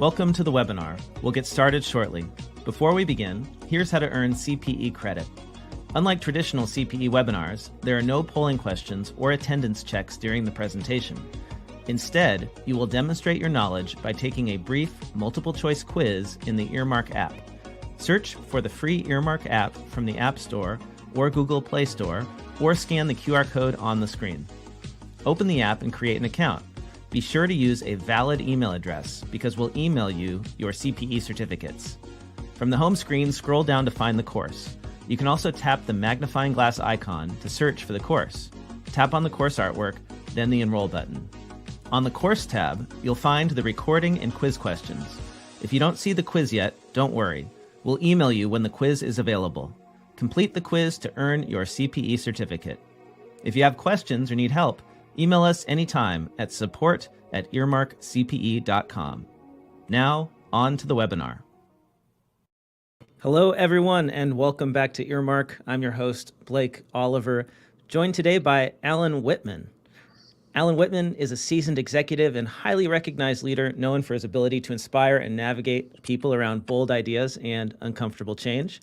Welcome to the webinar. We'll get started shortly. Before we begin, here's how to earn CPE credit. Unlike traditional CPE webinars, there are no polling questions or attendance checks during the presentation. Instead, you will demonstrate your knowledge by taking a brief multiple-choice quiz in the Earmark app. Search for the free Earmark app from the App Store or Google Play Store, or scan the QR code on the screen. Open the app and create an account. Be sure to use a valid email address because we'll email you your CPE certificates. From the home screen, scroll down to find the course. You can also tap the magnifying glass icon to search for the course. Tap on the course artwork, then the Enroll button. On the Course tab, you'll find the recording and quiz questions. If you don't see the quiz yet, don't worry. We'll email you when the quiz is available. Complete the quiz to earn your CPE certificate. If you have questions or need help, email us anytime at support@earmarkcpe.com. Now, on to the webinar. Hello, everyone, and welcome back to Earmark. I'm your host, Blake Oliver, joined today by Alan Whitman. Alan Whitman is a seasoned executive and highly recognized leader known for his ability to inspire and navigate people around bold ideas and uncomfortable change.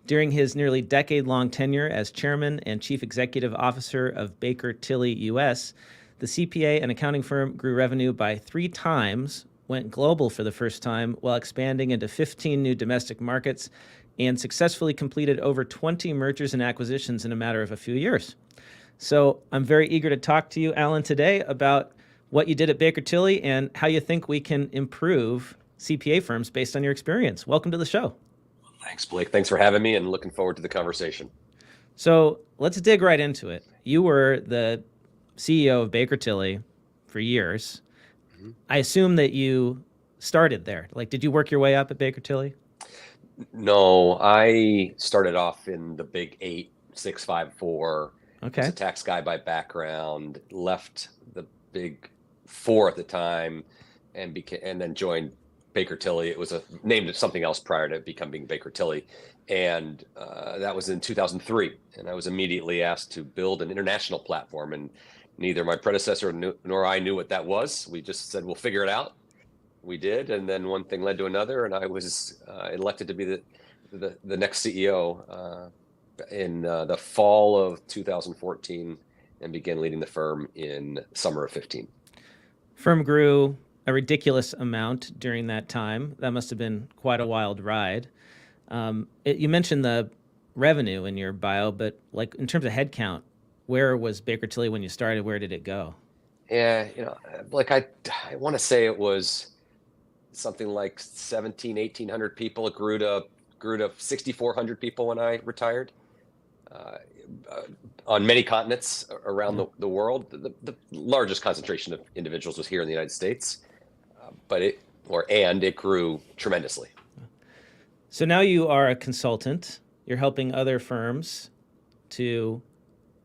During his nearly decade-long tenure as chairman and chief executive officer of Baker Tilly US, the CPA and accounting firm grew revenue by 3 times, went global for the first time while expanding into 15 new domestic markets, and successfully completed over 20 mergers and acquisitions in a matter of a few years. So I'm very eager to talk to you, Alan, today about what you did at Baker Tilly and how you think we can improve CPA firms based on your experience. Welcome to the show. Thanks, Blake. Thanks for having me and looking forward to the conversation. So let's dig right into it. You were the CEO of Baker Tilly for years. Mm-hmm. I assume that you started there. Like, did you work your way up at Baker Tilly? No, I started off in the big 8, 654. Okay. I was a tax guy by background, left the big 4 at the time and then joined Baker Tilly. It was named something else prior to becoming Baker Tilly. And that was in 2003. And I was immediately asked to build an international platform. And neither my predecessor nor I knew what that was. We just said, we'll figure it out. We did. And then one thing led to another. And I was elected to be the next CEO in the fall of 2014 and began leading the firm in summer of 15. Firm grew a ridiculous amount during that time. That must have been quite a wild ride. You mentioned the revenue in your bio, but like in terms of headcount, where was Baker Tilly when you started? Where did it go? Yeah, like I want to say it was something like 1,800 people. It grew to 6,400 people when I retired. On many continents around the world. The largest concentration of individuals was here in the United States. But it grew tremendously. So now you are a consultant. You're helping other firms to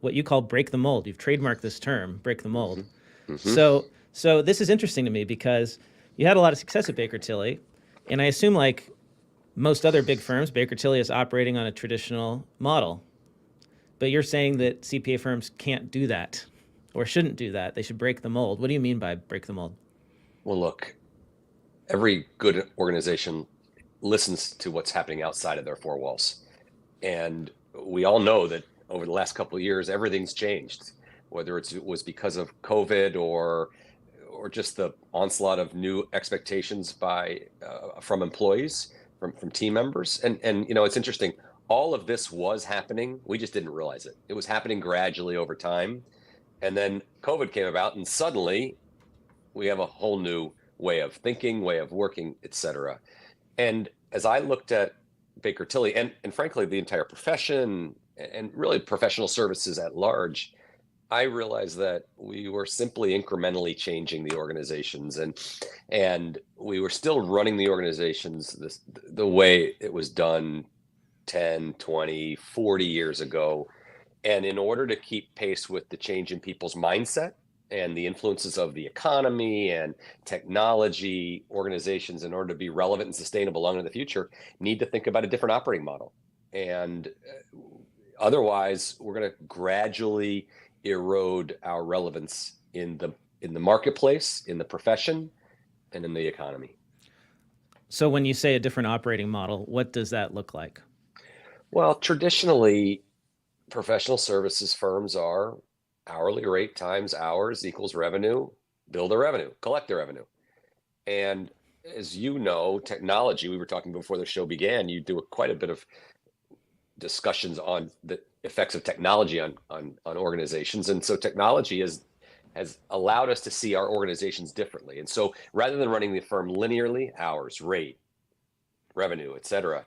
what you call break the mold. You've trademarked this term, break the mold. Mm-hmm. So this is interesting to me because you had a lot of success at Baker Tilly, and I assume like most other big firms, Baker Tilly is operating on a traditional model. But you're saying that CPA firms can't do that or shouldn't do that. They should break the mold. What do you mean by break the mold? Well, look, every good organization listens to what's happening outside of their 4 walls. And we all know that over the last couple of years, everything's changed, whether it was because of COVID or just the onslaught of new expectations from employees, from team members. And it's interesting. All of this was happening. We just didn't realize it. It was happening gradually over time. And then COVID came about and suddenly we have a whole new way of thinking, way of working, et cetera. And as I looked at Baker Tilly and frankly, the entire profession and really professional services at large, I realized that we were simply incrementally changing the organizations and we were still running the organizations the way it was done 10, 20, 40 years ago. And in order to keep pace with the change in people's mindset and the influences of the economy and technology, organizations, in order to be relevant and sustainable long into the future, need to think about a different operating model. And otherwise, we're going to gradually erode our relevance in the marketplace, in the profession, and in the economy. So when you say a different operating model, what does that look like? Well, traditionally, professional services firms are hourly rate times hours equals revenue, bill the revenue, collect the revenue. And as you know, technology, we were talking before the show began, you do quite a bit of discussions on the effects of technology on organizations. And so technology has allowed us to see our organizations differently. And so rather than running the firm linearly, hours, rate, revenue, et cetera,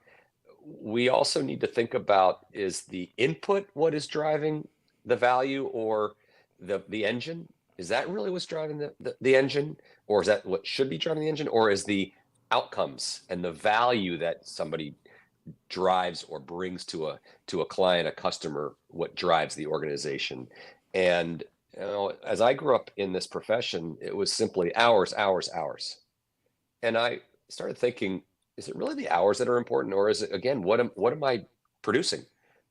we also need to think about, is the input what is driving the value, or the engine? Is that really what's driving the engine? Or is that what should be driving the engine? Or is the outcomes and the value that somebody drives or brings to a client, a customer, what drives the organization? And as I grew up in this profession, it was simply hours, hours, hours. And I started thinking, is it really the hours that are important, or is it, again, what am I producing?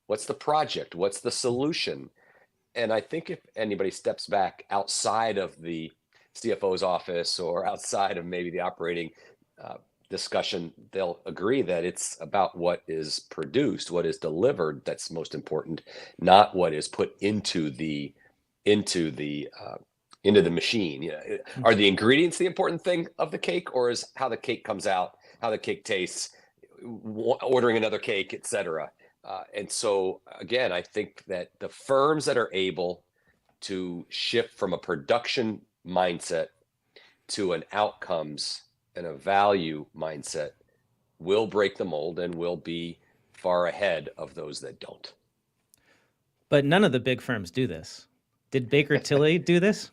What's the project? What's the solution? And I think if anybody steps back outside of the CFO's office or outside of maybe the operating uh, discussion, they'll agree that it's about what is produced, what is delivered, that's most important, not what is put into the uh, into the machine. Are the ingredients the important thing of the cake, or is how the cake comes out, how the cake tastes, ordering another cake, etc.? And so again, I think that the firms that are able to shift from a production mindset to an outcomes and a value mindset will break the mold and will be far ahead of those that don't. But none of the big firms do this. Did Baker Tilly do this?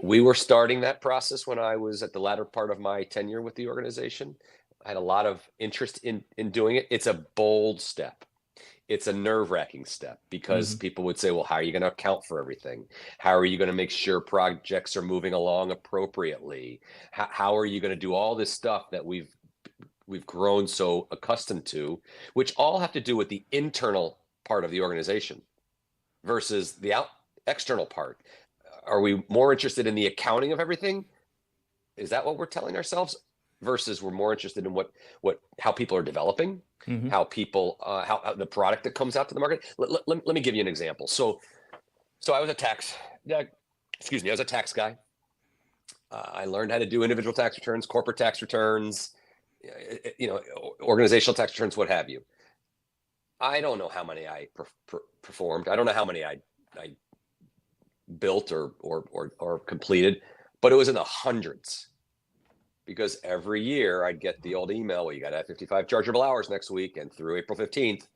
We were starting that process when I was at the latter part of my tenure with the organization. I had a lot of interest in doing it. It's a bold step. It's a nerve-wracking step, because Mm-hmm. people would say, well, how are you going to account for everything? How are you going to make sure projects are moving along appropriately? How are you going to do all this stuff that we've grown so accustomed to, which all have to do with the internal part of the organization versus the external part? Are we more interested in the accounting of everything? Is that what we're telling ourselves? Versus we're more interested in how people are developing, Mm-hmm. how people how the product that comes out to the market. Let me give you an example. So I was a excuse me, I was a tax guy. I learned how to do individual tax returns, corporate tax returns, you know, organizational tax returns, what have you. I don't know how many I performed. I don't know how many I built or completed, but it was in the hundreds, because every year I'd get the old email, well, you got to have 55 chargeable hours next week and through April 15th.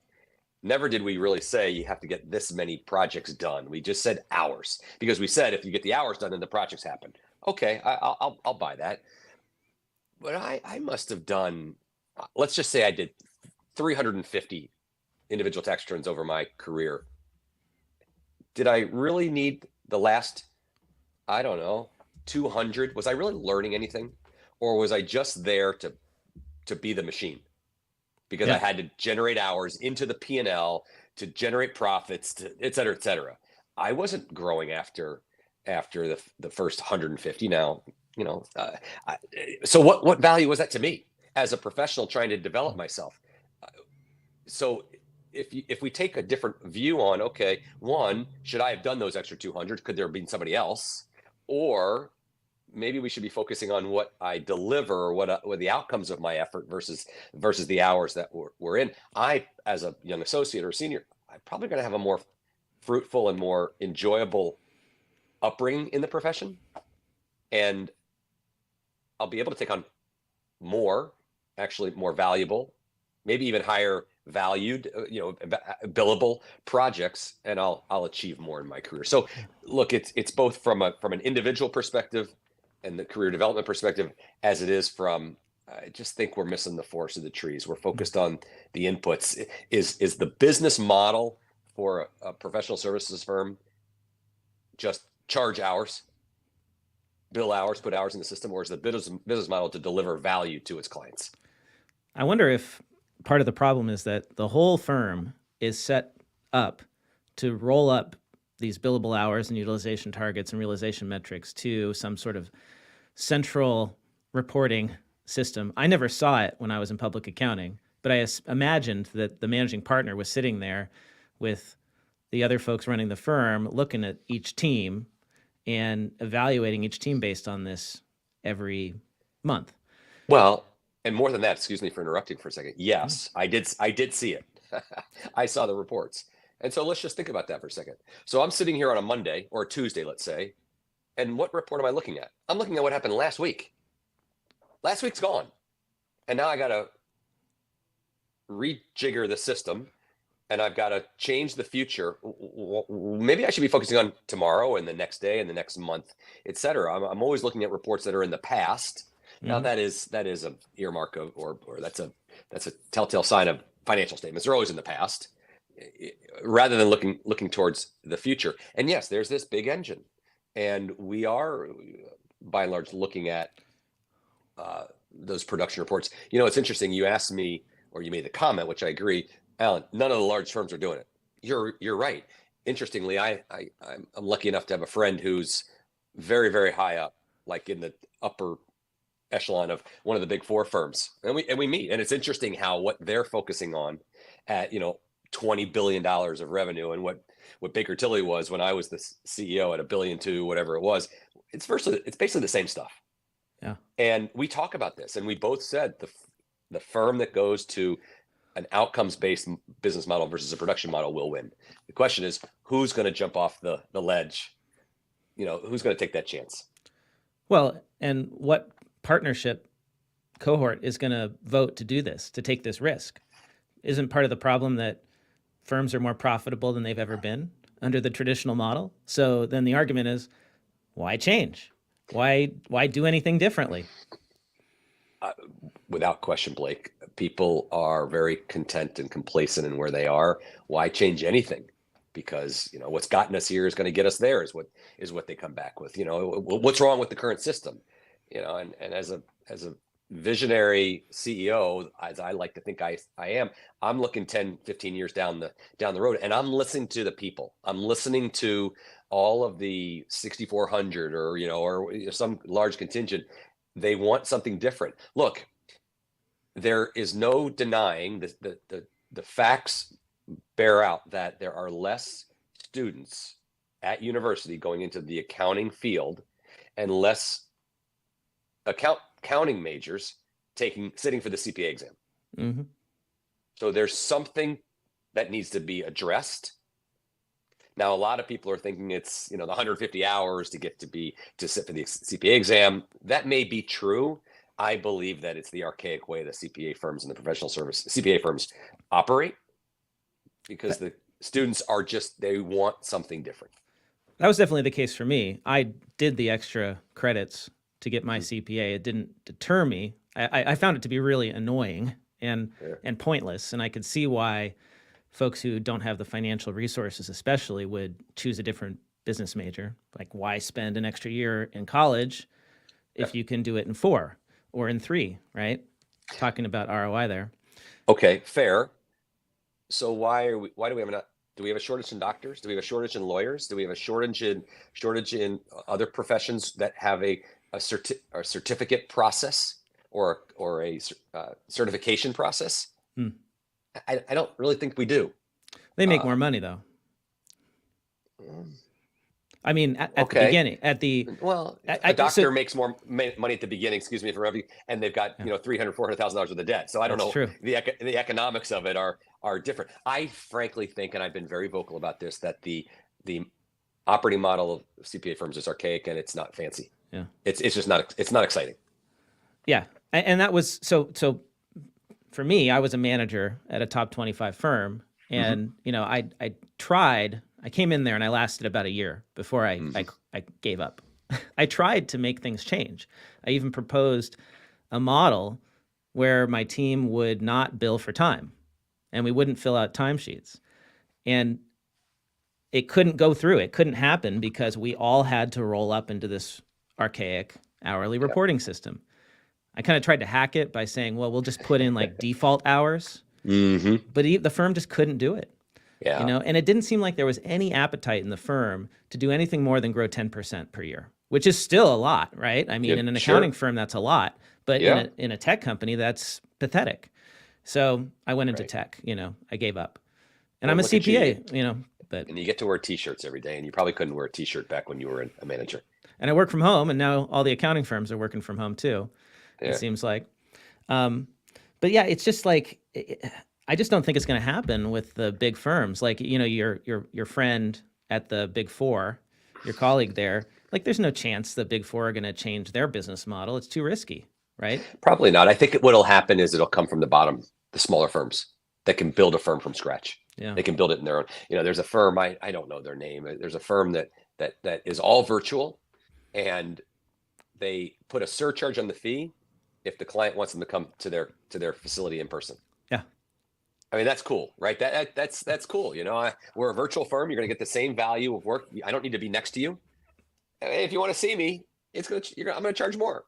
Never did we really say you have to get this many projects done. We just said hours, because we said if you get the hours done, then the projects happen. Okay, I'll buy that. But I must have done, let's just say I did 350 individual tax returns over my career. Did I really need the last, I don't know, 200? Was I really learning anything? Or was I just there to be the machine? Because I Yeah. had to generate hours into the P&L to generate profits, to et cetera, et cetera. I wasn't growing after the first 150. Now, you know, I, so what value was that to me as a professional trying to develop myself? So if we take a different view on, okay, one, should I have done those extra 200? Could there have been somebody else? Or maybe we should be focusing on what I deliver, what the outcomes of my effort versus the hours that we're in. I, as a young associate or senior, I'm probably going to have a more fruitful and more enjoyable upbringing in the profession, and I'll be able to take on more, actually more valuable, maybe even higher valued, billable projects, and I'll achieve more in my career. So, look, it's both from an individual perspective and the career development perspective, as it is from. I just think we're missing the forest of the trees. We're focused on the inputs. Is the business model for a professional services firm just charge hours, bill hours, put hours in the system, or is the business model to deliver value to its clients? I wonder if part of the problem is that the whole firm is set up to roll up these billable hours and utilization targets and realization metrics to some sort of central reporting system. I never saw it when I was in public accounting, but I imagined that the managing partner was sitting there with the other folks running the firm, looking at each team and evaluating each team based on this every month. Well, and more than that, excuse me for interrupting for a second. Yes, I did see it. I saw the reports. And so let's just think about that for a second. So I'm sitting here on a Monday or a Tuesday, let's say, and what report am I looking at? I'm looking at what happened last week. Last week's gone. And now I got to rejigger the system, and I've got to change the future. Maybe I should be focusing on tomorrow and the next day and the next month, et cetera. I'm always looking at reports that are in the past. Now that is an earmark of, or that's a telltale sign of financial statements. They're always in the past, rather than looking towards the future. And yes, there's this big engine, and we are by and large looking at those production reports. You know, it's interesting. You asked me, or you made the comment, which I agree, Alan. None of the large firms are doing it. You're right. Interestingly, I'm lucky enough to have a friend who's very, very high up, like in the upper echelon of one of the big four firms, and we meet, and it's interesting how what they're focusing on at $20 billion of revenue, and what Baker Tilly was when I was the CEO at $1.2 billion, whatever it was. It's basically the same stuff. Yeah. And we talk about this, and we both said the firm that goes to an outcomes-based business model versus a production model will win. The question is, who's going to jump off the ledge? Who's going to take that chance? Well, and what partnership cohort is going to vote to do this, to take this risk? Isn't part of the problem that firms are more profitable than they've ever been under the traditional model? So then the argument is, why change? Why do anything differently? Without question, Blake, people are very content and complacent in where they are. Why change anything? Because what's gotten us here is going to get us there. Is what they come back with. What's wrong with the current system? And as a visionary CEO, as I like to think I am, I'm looking 10, 15 years down the road, and I'm listening to the people. I'm listening to all of the 6,400 or some large contingent. They want something different. Look, there is no denying the facts bear out that there are less students at university going into the accounting field, and less accounting majors sitting for the CPA exam. Mm-hmm. So there's something that needs to be addressed. Now, a lot of people are thinking it's the 150 hours to sit for the CPA exam. That may be true. I believe that it's the archaic way the CPA firms and the professional service CPA firms operate, because the students they want something different. That was definitely the case for me. I did the extra credits to get my CPA. It didn't deter me. I found it to be really annoying and pointless, and I could see why folks who don't have the financial resources especially would choose a different business major. Like, why spend an extra year in college if you can do it in 4 or in 3, right? Talking about ROI there. Okay, fair. So why do we have a shortage in doctors? Do we have a shortage in lawyers? Do we have a shortage in other professions that have a certificate process or a certification process? I don't really think we do. They make more money though. I mean, at the beginning, a doctor makes more money at the beginning. Excuse me for revenue, and they've got $300,000, $400,000 worth of debt. So I don't know. True. The economics of it are different. I frankly think, and I've been very vocal about this, that the operating model of CPA firms is archaic and it's not fancy. Yeah, it's just not exciting. Yeah, and that was so. For me, I was a manager at a top 25 firm, and I tried. I came in there and I lasted about a year before I gave up. I tried to make things change. I even proposed a model where my team would not bill for time, and we wouldn't fill out timesheets, and it couldn't go through. It couldn't happen because we all had to roll up into this archaic hourly reporting system. I kind of tried to hack it by saying, well, we'll just put in like default hours, but the firm just couldn't do it. Yeah. And it didn't seem like there was any appetite in the firm to do anything more than grow 10% per year, which is still a lot, right? I mean, Yeah, in an sure. accounting firm, that's a lot, but Yeah. in a tech company, that's pathetic. So I went into Right. tech, I gave up. And Well, I'm a look at you. CPA, but And you get to wear t-shirts every day, and you probably couldn't wear a t-shirt back when you were a manager. and I work from home, and now all the accounting firms are working from home too. It Yeah. seems like. Um, but yeah, it's just like I just don't think it's going to happen with the big firms. Like your friend at the Big Four, your colleague there. Like, there's no chance the Big Four are going to change their business model. It's too risky, right? Probably not. I think what'll happen is it'll come from the bottom, the smaller firms that can build a firm from scratch. Yeah. They can build it in their own. There's a firm, I don't know their name. There's a firm that is all virtual, and they put a surcharge on the fee if the client wants them to come to their facility in person. Yeah. I mean, that's cool, right? That's cool. We're a virtual firm. You're going to get the same value of work. I don't need to be next to you. If you want to see me, I'm going to charge more.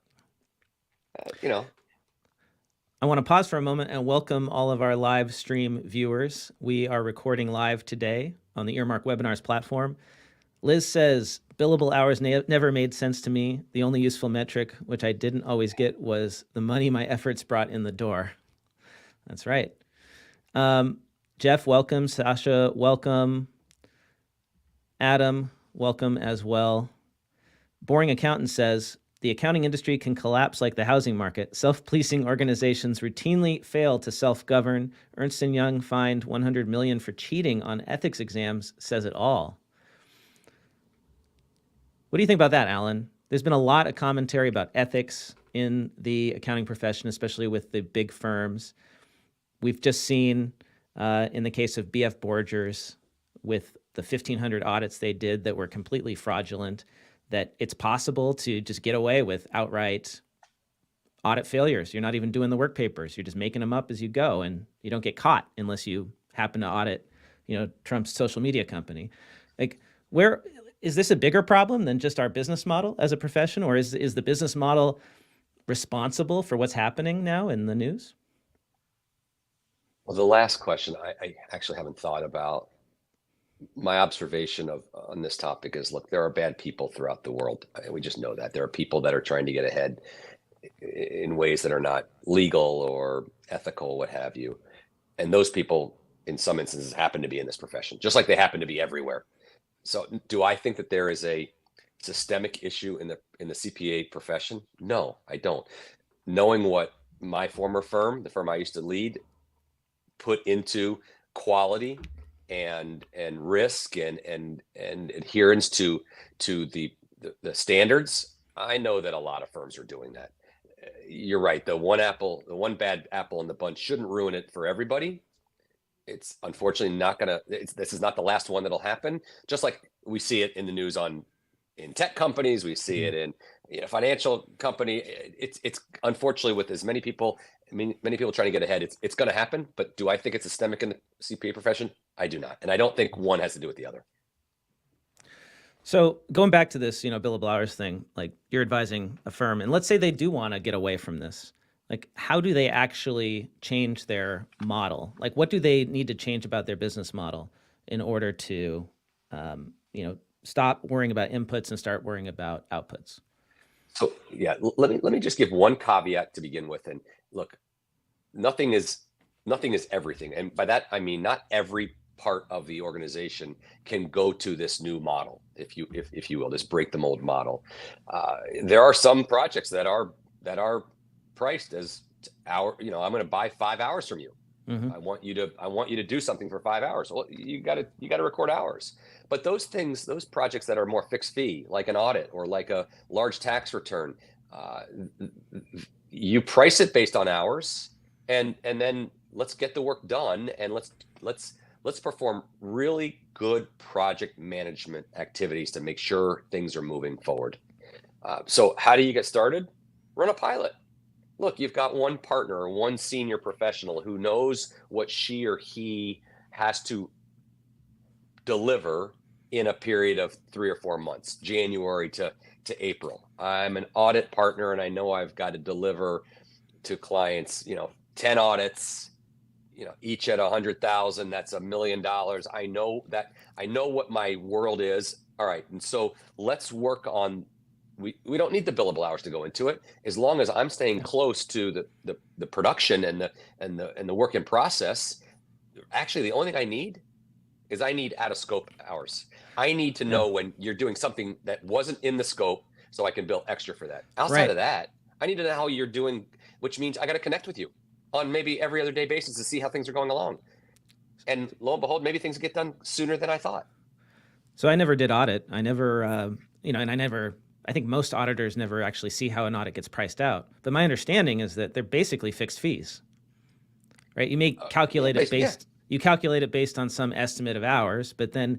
I want to pause for a moment and welcome all of our live stream viewers. We are recording live today on the Earmark Webinars platform. Liz says, billable hours never made sense to me. The only useful metric, which I didn't always get, was the money my efforts brought in the door. That's right. Jeff, welcome. Sasha, welcome. Adam, welcome as well. Boring Accountant says, the accounting industry can collapse like the housing market. Self-policing organizations routinely fail to self-govern. Ernst & Young fined $100 million for cheating on ethics exams, says it all. What do you think about that, Alan? There's been a lot of commentary about ethics in the accounting profession, especially with the big firms. We've just seen, in the case of BF Borgers, with the 1,500 audits they did that were completely fraudulent, that it's possible to just get away with outright audit failures. You're not even doing the work papers. You're just making them up as you go, and you don't get caught unless you happen to audit, Trump's social media company. Like, where is this a bigger problem than just our business model as a profession, or is the business model responsible for what's happening now in the news? Well, the last question I actually haven't thought about. My observation on this topic is, look, there are bad people throughout the world. We just know that there are people that are trying to get ahead in ways that are not legal or ethical, what have you. And those people, in some instances, happen to be in this profession, just like they happen to be everywhere. So do I think that there is a systemic issue in the CPA profession? No, I don't. Knowing what my former firm, the firm I used to lead, put into quality and risk and adherence to the standards, I know that a lot of firms are doing that. You're right. The one bad apple in the bunch shouldn't ruin it for everybody. It's unfortunately not gonna. This is not the last one that'll happen. Just like we see it in the news in tech companies, we see it in financial company. It's unfortunately with as many people. Many people trying to get ahead. It's going to happen. But do I think it's systemic in the CPA profession? I do not, and I don't think one has to do with the other. So going back to this, billable hours thing, like you're advising a firm, and let's say they do want to get away from this. Like, how do they actually change their model? Like, what do they need to change about their business model in order to, stop worrying about inputs and start worrying about outputs? So yeah, let me just give one caveat to begin with. And look, nothing is everything, and by that I mean not every part of the organization can go to this new model, if you will, this break the mold model. There are some projects that are priced as I'm going to buy 5 hours from you. Mm-hmm. I want you to do something for 5 hours. Well, you got to record hours. But those projects that are more fixed fee, like an audit or like a large tax return, you price it based on hours, and then let's get the work done, and let's perform really good project management activities to make sure things are moving forward. So how do you get started? Run a pilot. Look, you've got one partner or one senior professional who knows what she or he has to deliver in a period of 3 or 4 months, January to April. I'm an audit partner, and I know I've got to deliver to clients, 10 audits, each at 100,000. That's $1 million. I know what my world is. All right. And so let's work on we don't need the billable hours to go into it. As long as I'm staying close to the production and the work in process. Actually, the only thing I need is I need out of scope hours. I need to know when you're doing something that wasn't in the scope, so I can bill extra for that. Outside of that, I need to know how you're doing, which means I got to connect with you on maybe every other day basis to see how things are going along. And lo and behold, maybe things get done sooner than I thought. So I never did audit. I never, I think most auditors never actually see how an audit gets priced out. But my understanding is that they're basically fixed fees, right? You may calculate it based, you calculate it based on some estimate of hours, but then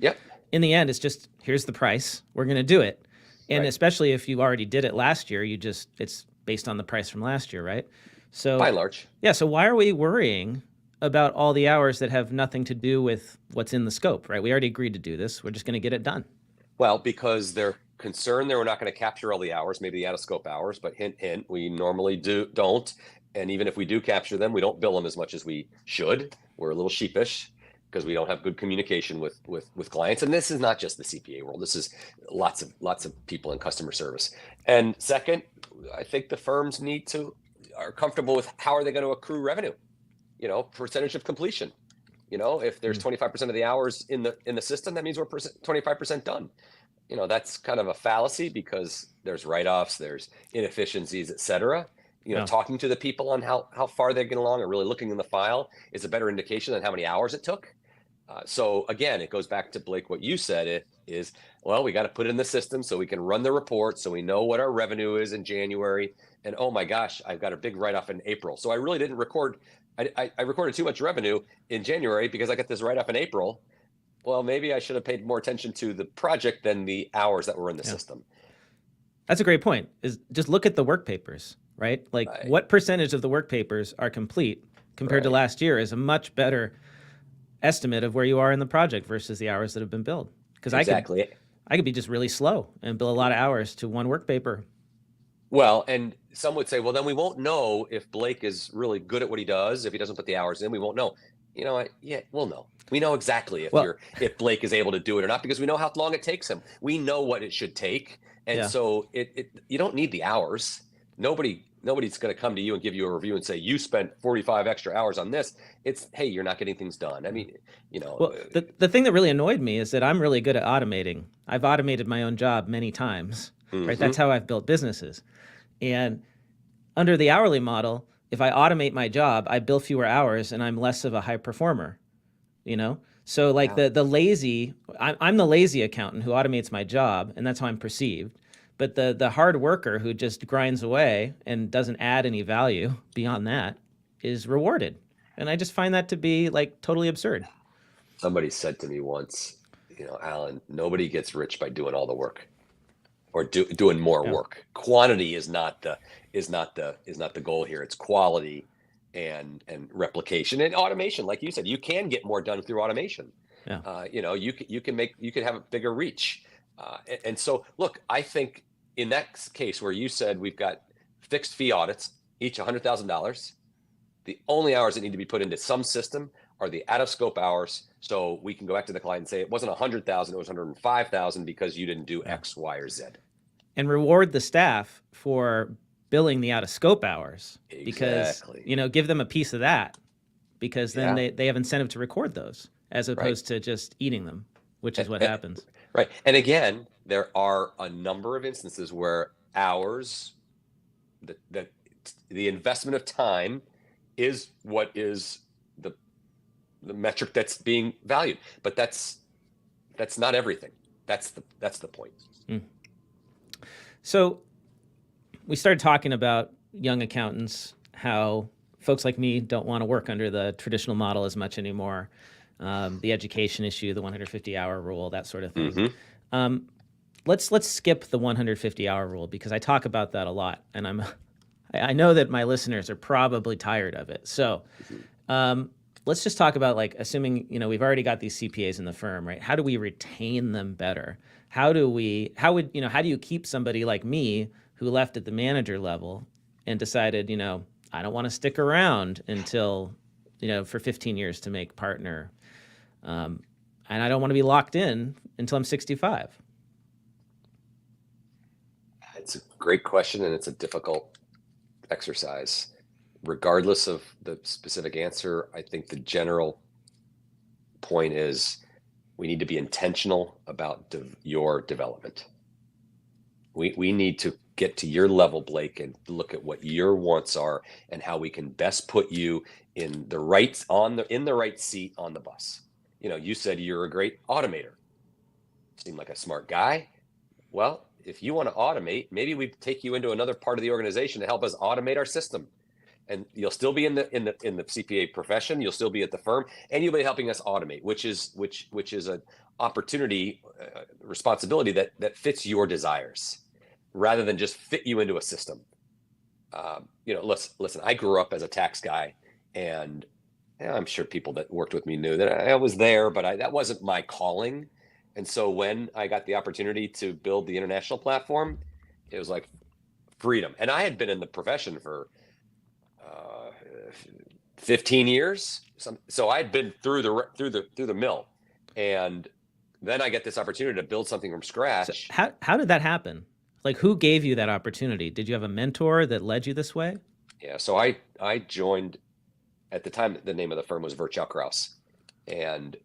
in the end, it's just, here's the price, we're going to do it. And especially if you already did it last year, it's based on the price from last year, right? So by and large. Yeah, so why are we worrying about all the hours that have nothing to do with what's in the scope, right? We already agreed to do this. We're just going to get it done. Well, because they're concerned that we're not going to capture all the hours, maybe the out of scope hours, but hint, hint, we normally don't. And even if we do capture them, we don't bill them as much as we should. We're a little sheepish because we don't have good communication with clients. And this is not just the CPA world. This is lots of people in customer service. And second, I think the firms are comfortable with how are they going to accrue revenue, percentage of completion. If there's 25% of the hours in the system, that means we're 25% done. That's kind of a fallacy because there's write-offs, there's inefficiencies, et cetera. Talking to the people on how far they get along and really looking in the file is a better indication than how many hours it took. So again, it goes back to Blake, what you said is, well, we got to put it in the system so we can run the report so we know what our revenue is in January. And oh my gosh, I've got a big write-off in April. So I really didn't record. I recorded too much revenue in January because I got this write-off in April. Well, maybe I should have paid more attention to the project than the hours that were in the system. That's a great point. Is just look at the work papers, right? Like what percentage of the work papers are complete compared to last year is a much better estimate of where you are in the project versus the hours that have been billed. Because I could be just really slow and bill a lot of hours to one work paper. Well, and some would say, well, then we won't know if Blake is really good at what he does. If he doesn't put the hours in, we won't know. Yeah, we'll know. We know exactly if Blake is able to do it or not because we know how long it takes him. We know what it should take, and so you don't need the hours. Nobody's going to come to you and give you a review and say you spent 45 extra hours on this. It's, hey, you're not getting things done. I mean, Well, the thing that really annoyed me is that I'm really good at automating. I've automated my own job many times. Right? That's how I've built businesses. And under the hourly model, if I automate my job, I bill fewer hours and I'm less of a high performer, So like the lazy, I'm the lazy accountant who automates my job, and that's how I'm perceived. But the hard worker who just grinds away and doesn't add any value beyond that is rewarded. And I just find that to be like totally absurd. Somebody said to me once, Alan, nobody gets rich by doing all the work. Or doing more work. Quantity is not the goal here. It's quality and replication and automation. Like you said, you can get more done through automation. You can have a bigger reach. And so, look, I think in that case where you said we've got fixed fee audits, each $100,000, the only hours that need to be put into some system are the out of scope hours. So we can go back to the client and say it wasn't 100,000, it was 105,000 because you didn't do X, Y, or Z. And reward the staff for billing the out of scope hours because, give them a piece of that because then they have incentive to record those as opposed to just eating them, which is what happens. Right. And again, there are a number of instances where hours, the investment of time is what is the metric that's being valued, but that's not everything. That's the point. So we started talking about young accountants, how folks like me don't want to work under the traditional model as much anymore. The education issue, the 150-hour rule, that sort of thing. Let's skip the 150-hour rule because I talk about that a lot, and I know that my listeners are probably tired of it. So let's just talk about, like, assuming we've already got these CPAs in the firm, right? How do we retain them better? How do you keep somebody like me who left at the manager level and decided, I don't want to stick around until, for 15 years to make partner, and I don't want to be locked in until I'm 65. It's a great question, and it's a difficult exercise. Regardless of the specific answer, I think the general point is we need to be intentional about your development. We need to get to your level, Blake, and look at what your wants are and how we can best put you in the right seat on the bus. You said you're a great automator. Seem like a smart guy. Well, if you want to automate, maybe we take you into another part of the organization to help us automate our system. And you'll still be in the CPA profession. You'll still be at the firm, and you'll be helping us automate, which is an opportunity, responsibility that fits your desires, rather than just fit you into a system. Listen. I grew up as a tax guy, and I'm sure people that worked with me knew that I was there, but that wasn't my calling. And so when I got the opportunity to build the international platform, it was like freedom. And I had been in the profession for 15 years. So I'd been through the mill, and then I get this opportunity to build something from scratch. So how did that happen? Like, who gave you that opportunity? Did you have a mentor that led you this way? Yeah. So I joined, at the time, the name of the firm was Virchow Krause, and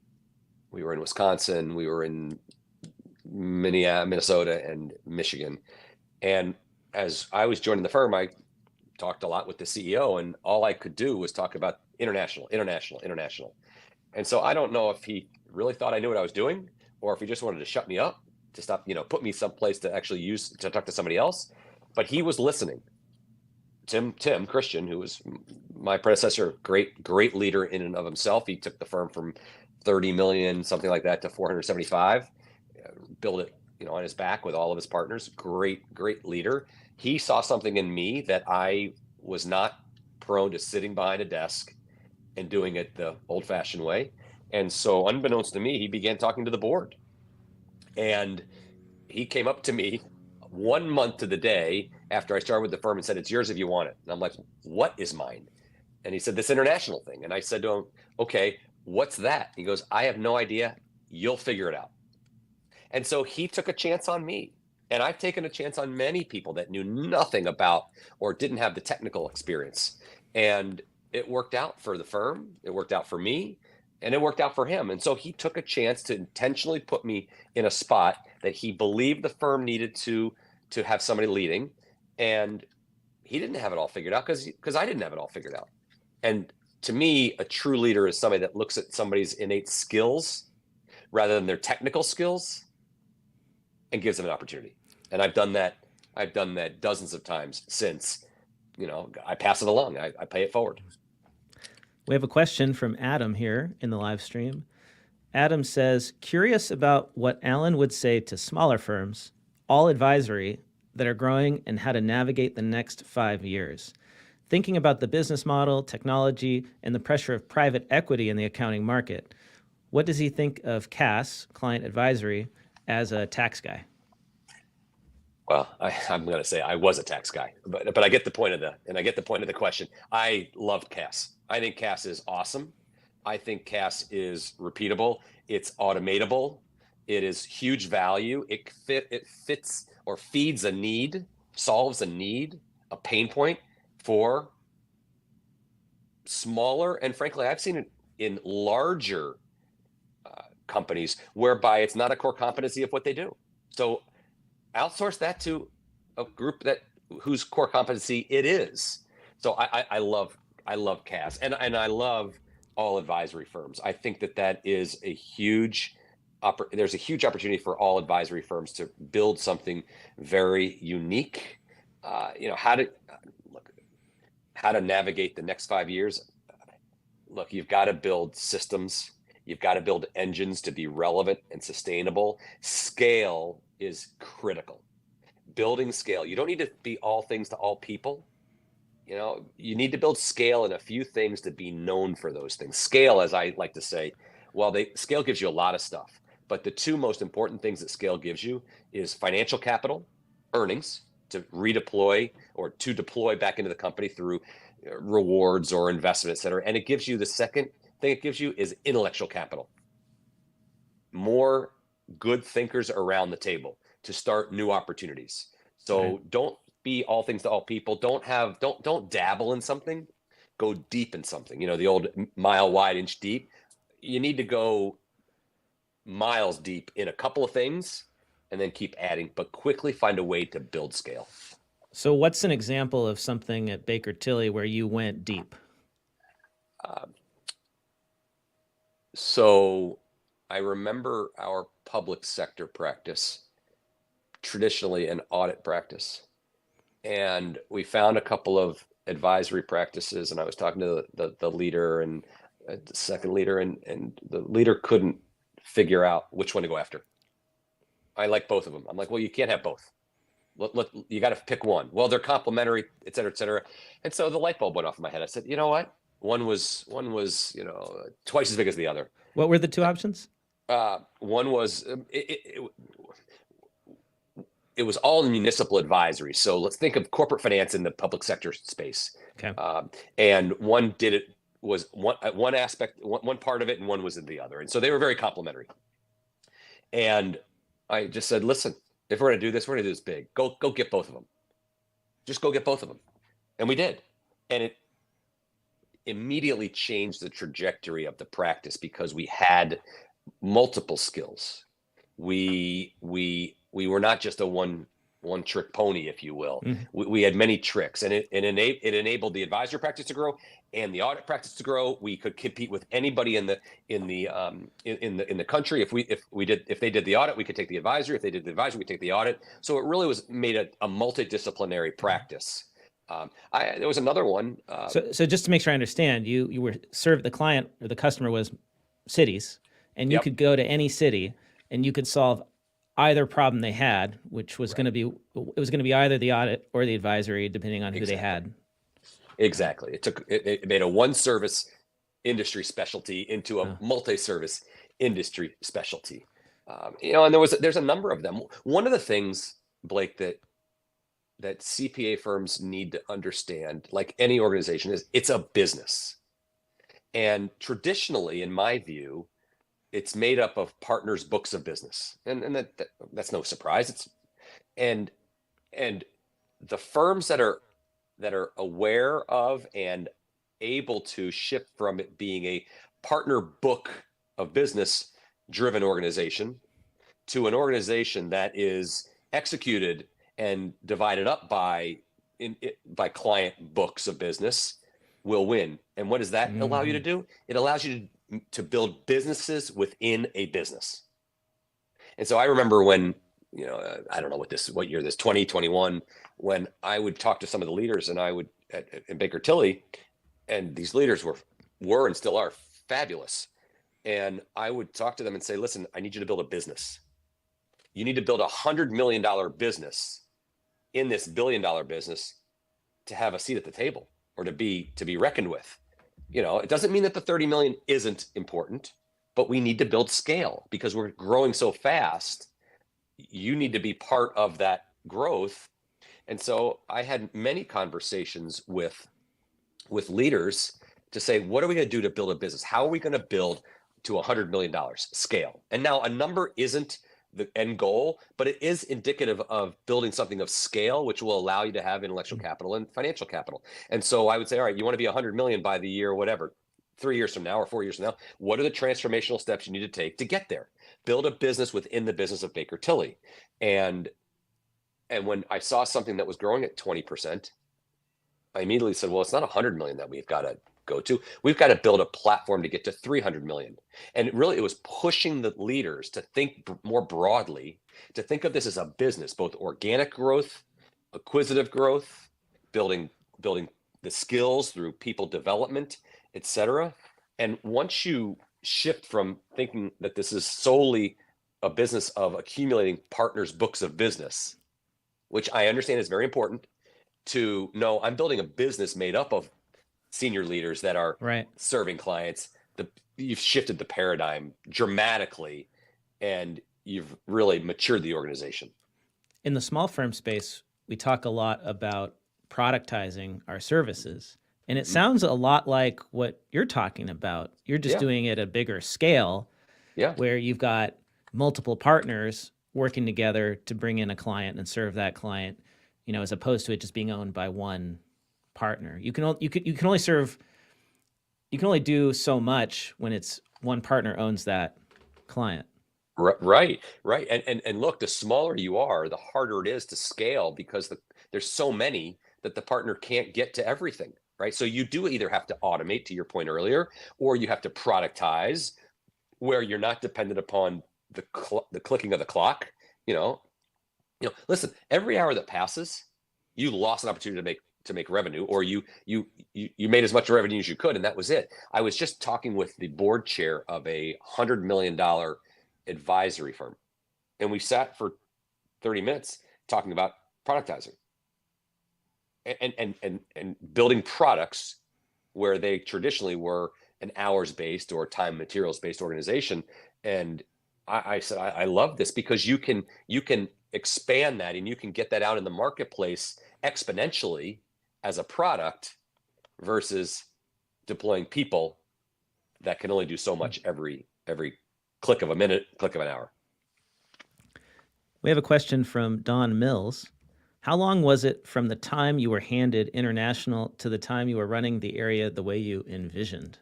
we were in Wisconsin, we were in Minnesota and Michigan. And as I was joining the firm, I talked a lot with the CEO, and all I could do was talk about international. And so I don't know if he really thought I knew what I was doing, or if he just wanted to shut me up, to stop, put me someplace to actually use to talk to somebody else. But he was listening. Tim Christian, who was my predecessor, great leader in and of himself. He took the firm from 30 million, something like that, to 475, build it, on his back with all of his partners. Great leader. He saw something in me that I was not prone to sitting behind a desk and doing it the old-fashioned way. And so, unbeknownst to me, he began talking to the board. And he came up to me 1 month to the day after I started with the firm and said, "It's yours if you want it." And I'm like, "What is mine?" And he said, "This international thing." And I said to him, "Okay, what's that?" He goes, "I have no idea. You'll figure it out." And so he took a chance on me. And I've taken a chance on many people that knew nothing about or didn't have the technical experience. And it worked out for the firm. It worked out for me, and it worked out for him. And so he took a chance to intentionally put me in a spot that he believed the firm needed to have somebody leading. And he didn't have it all figured out because I didn't have it all figured out. And to me, a true leader is somebody that looks at somebody's innate skills rather than their technical skills and gives them an opportunity. And I've done that dozens of times since. I pass it along. I pay it forward. We have a question from Adam here in the live stream. Adam says, curious about what Alan would say to smaller firms, all advisory, that are growing, and how to navigate the next 5 years. Thinking about the business model, technology, and the pressure of private equity in the accounting market, what does he think of CAS, client advisory, as a tax guy? Well, I'm going to say I was a tax guy, but I get the point of the question. I love CAS. I think CAS is awesome. I think CAS is repeatable. It's automatable. It is huge value. It fits or feeds a need, solves a need, a pain point for smaller, and frankly, I've seen it in larger companies whereby it's not a core competency of what they do. So outsource that to a group whose core competency it is. So I love CAS, and I love all advisory firms. I think that is a huge there's a huge opportunity for all advisory firms to build something very unique. How to navigate the next 5 years. Look, you've got to build systems. You've got to build engines to be relevant and sustainable. Scale is critical. Building scale. You don't need to be all things to all people. You need to build scale in a few things to be known for those things. Scale, as I like to say, scale gives you a lot of stuff, but the two most important things that scale gives you is financial capital, earnings to redeploy or to deploy back into the company through rewards or investment, et cetera. And it gives you, the second thing it gives you is intellectual capital. More good thinkers around the table to start new opportunities. So don't be all things to all people. Don't dabble in something. Go deep in something. The old mile wide, inch deep. You need to go miles deep in a couple of things and then keep adding, but quickly find a way to build scale. So what's an example of something at Baker Tilly where you went deep? So I remember our public sector practice, traditionally an audit practice. And we found a couple of advisory practices, and I was talking to the leader and the second leader, and the leader couldn't figure out which one to go after. I like both of them. I'm like, well, you can't have both. You got to pick one. Well, they're complementary, et cetera, et cetera. And so the light bulb went off in my head. I said, you know what? One was twice as big as the other. What were the two options? One was it was all municipal advisory. So let's think of corporate finance in the public sector space. Okay. And one did it was one aspect, one part of it, and one was in the other. And so they were very complementary. And I just said, listen, if we're going to do this, we're going to do this big. Go get both of them. Just go get both of them. And we did. And it immediately changed the trajectory of the practice because we had multiple skills. We were not just a one trick pony, if you will. Mm-hmm. We had many tricks, and it enabled the advisory practice to grow and the audit practice to grow. We could compete with anybody in the country. If they did the audit, we could take the advisory. If they did the advisory, we could take the audit. So it really was made a multidisciplinary practice. There was another one. So just to make sure I understand, you were served, the client or the customer was cities, and you could go to any city and you could solve either problem they had, which was going to be either the audit or the advisory, depending on who they had. Exactly. It made a one service industry specialty into a multi-service industry specialty. And there's a number of them. One of the things, Blake, that CPA firms need to understand, like any organization, is it's a business. And traditionally, in my view, it's made up of partners' books of business, and that's no surprise. And the firms that are aware of and able to shift from it being a partner book of business driven organization to an organization that is executed and divided up by client books of business will win. And what does that allow you to do? It allows you to build businesses within a business. And so I remember when, I don't know what year this, 2021, when I would talk to some of the leaders, and I would in Baker Tilly, and these leaders were and still are fabulous. And I would talk to them and say, listen, I need you to build a business. You need to build $100 million business in this $1 billion business to have a seat at the table, or to be reckoned with. It doesn't mean that the 30 million isn't important, but we need to build scale because we're growing so fast. You need to be part of that growth. And so I had many conversations with leaders to say, what are we going to do to build a business? How are we going to build to $100 million scale? And now a number isn't the end goal, but it is indicative of building something of scale, which will allow you to have intellectual capital and financial capital. And so I would say, all right, you want to be 100 million by the year, whatever, 3 years from now or 4 years from now. What are the transformational steps you need to take to get there? Build a business within the business of Baker Tilly. And when I saw something that was growing at 20%, I immediately said, well, it's not 100 million that we've got to go to. We've got to build a platform to get to 300 million. And it was pushing the leaders to think more broadly, to think of this as a business, both organic growth, acquisitive growth, building the skills through people development, et cetera. And once you shift from thinking that this is solely a business of accumulating partners' books of business, which I understand is very important, to no, I'm building a business made up of senior leaders that are serving clients. You've shifted the paradigm dramatically, and you've really matured the organization. In the small firm space, we talk a lot about productizing our services, and it sounds a lot like what you're talking about. You're just doing it at a bigger scale, where you've got multiple partners working together to bring in a client and serve that client. as opposed to it just being owned by one partner. You can only serve, you can only do so much when it's one partner owns that client. Right. And look, the smaller you are, the harder it is to scale because there's so many that the partner can't get to everything, right? So you do either have to automate, to your point earlier, or you have to productize where you're not dependent upon the clicking of the clock. Listen, every hour that passes, you lost an opportunity to make revenue, or you made as much revenue as you could, and that was it. I was just talking with the board chair of a $100 million advisory firm, and we sat for 30 minutes talking about productizing and building products where they traditionally were an hours based or time materials based organization. And I said, I love this because you can expand that and you can get that out in the marketplace exponentially as a product versus deploying people that can only do so much every click of a minute, click of an hour. We have a question from Don Mills. How long was it from the time you were handed international to the time you were running the area the way you envisioned?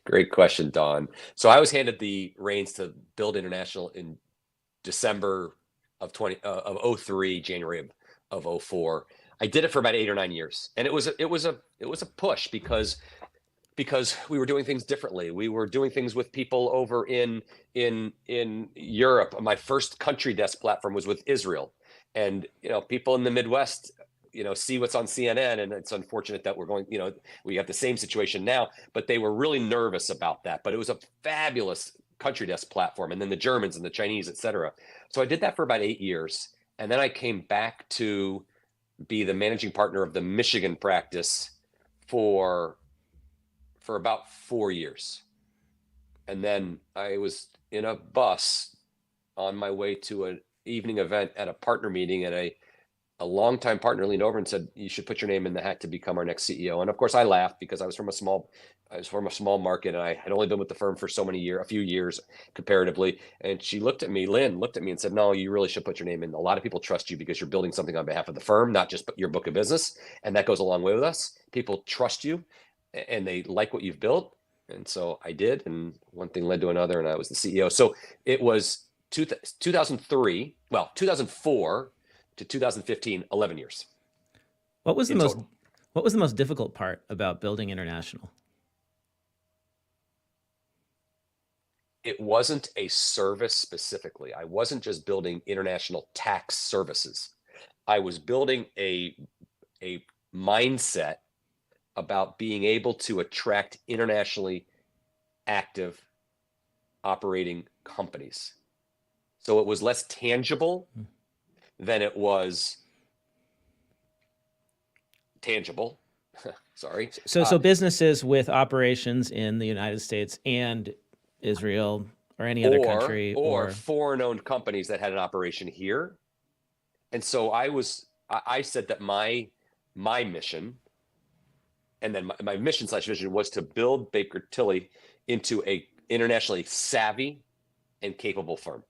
Great question, Don. So I was handed the reins to build international in December of 03, January of 04. I did it for about 8 or 9 years, and it was a push because we were doing things differently. We were doing things with people over in Europe. My first country desk platform was with Israel, and people in the Midwest see what's on CNN, and it's unfortunate that we're going, we have the same situation now, but they were really nervous about that. But it was a fabulous country desk platform, and then the Germans and the Chinese, et cetera. So I did that for about 8 years, and then I came back to be the managing partner of the Michigan practice for about 4 years. And then I was in a bus on my way to an evening event at a partner meeting, and a longtime partner leaned over and said, "You should put your name in the hat to become our next CEO." And of course I laughed because I was from a small market, and I had only been with the firm for a few years comparatively. And Lynn looked at me and said, "No, you really should put your name in. A lot of people trust you because you're building something on behalf of the firm, not just your book of business. And that goes a long way with us. People trust you and they like what you've built." And so I did, and one thing led to another, and I was the CEO. So it was 2004 to 2015, 11 years. What was the most difficult part about building international? It wasn't a service specifically. I wasn't just building international tax services. I was building a mindset about being able to attract internationally active operating companies. So it was less tangible than it was tangible. Sorry. So businesses with operations in the United States and Israel or any other country, or foreign-owned companies that had an operation here. And so I said that my mission, and then my mission/vision was to build Baker Tilly into a internationally savvy and capable firm.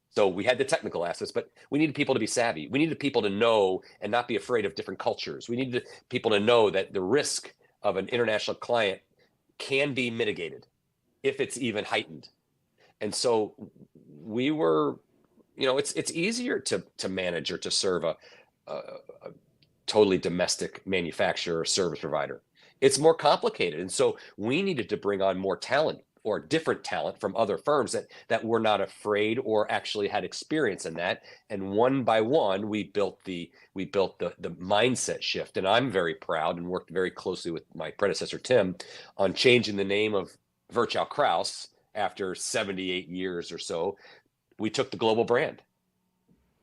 So we had the technical assets, but we needed people to be savvy. We needed people to know and not be afraid of different cultures. We needed people to know that the risk of an international client can be mitigated if it's even heightened. And so we were, it's easier to manage or to serve a totally domestic manufacturer or service provider. It's more complicated. And so we needed to bring on more talent or different talent from other firms that were not afraid or actually had experience in that. And one by one, we built the mindset shift. And I'm very proud and worked very closely with my predecessor, Tim, on changing the name of Virchow Krause after 78 years or so. We took the global brand.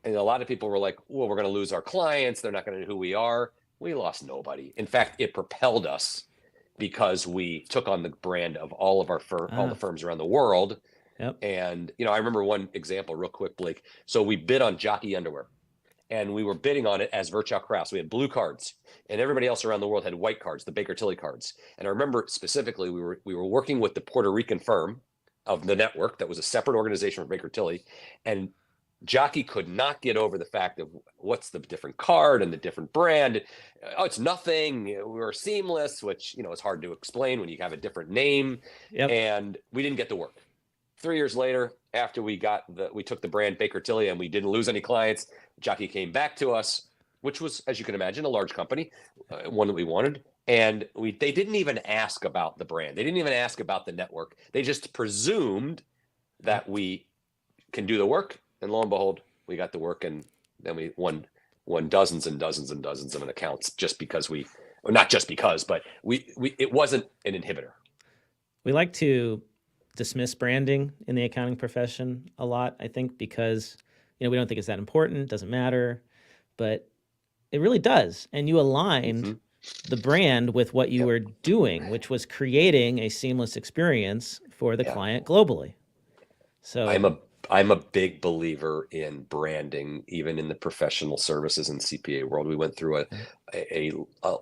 And a lot of people were like, well, we're going to lose our clients. They're not going to know who we are. We lost nobody. In fact, it propelled us because we took on the brand of all of all the firms around the world. Yep. And, I remember one example real quick, Blake. So we bid on jockey underwear, and we were bidding on it as Virchow Krause. We had blue cards, and everybody else around the world had white cards, the Baker Tilly cards. And I remember specifically, we were working with the Puerto Rican firm of the network that was a separate organization from Baker Tilly. And Jockey could not get over the fact of what's the different card and the different brand. Oh, it's nothing. We're seamless, which, is hard to explain when you have a different name. Yep. And we didn't get the work. 3 years later, after we took the brand Baker Tilly and we didn't lose any clients, Jockey came back to us, which was, as you can imagine, a large company, one that we wanted. And they didn't even ask about the brand. They didn't even ask about the network. They just presumed that we can do the work. And lo and behold, we got the work, and then we won dozens and dozens and dozens of accounts just because not just because, but it wasn't an inhibitor. We like to dismiss branding in the accounting profession a lot, I think, because we don't think it's that important, doesn't matter, but it really does. And you aligned the brand with what you were doing, which was creating a seamless experience for the client globally. So I'm a big believer in branding, even in the professional services and CPA world. We went through a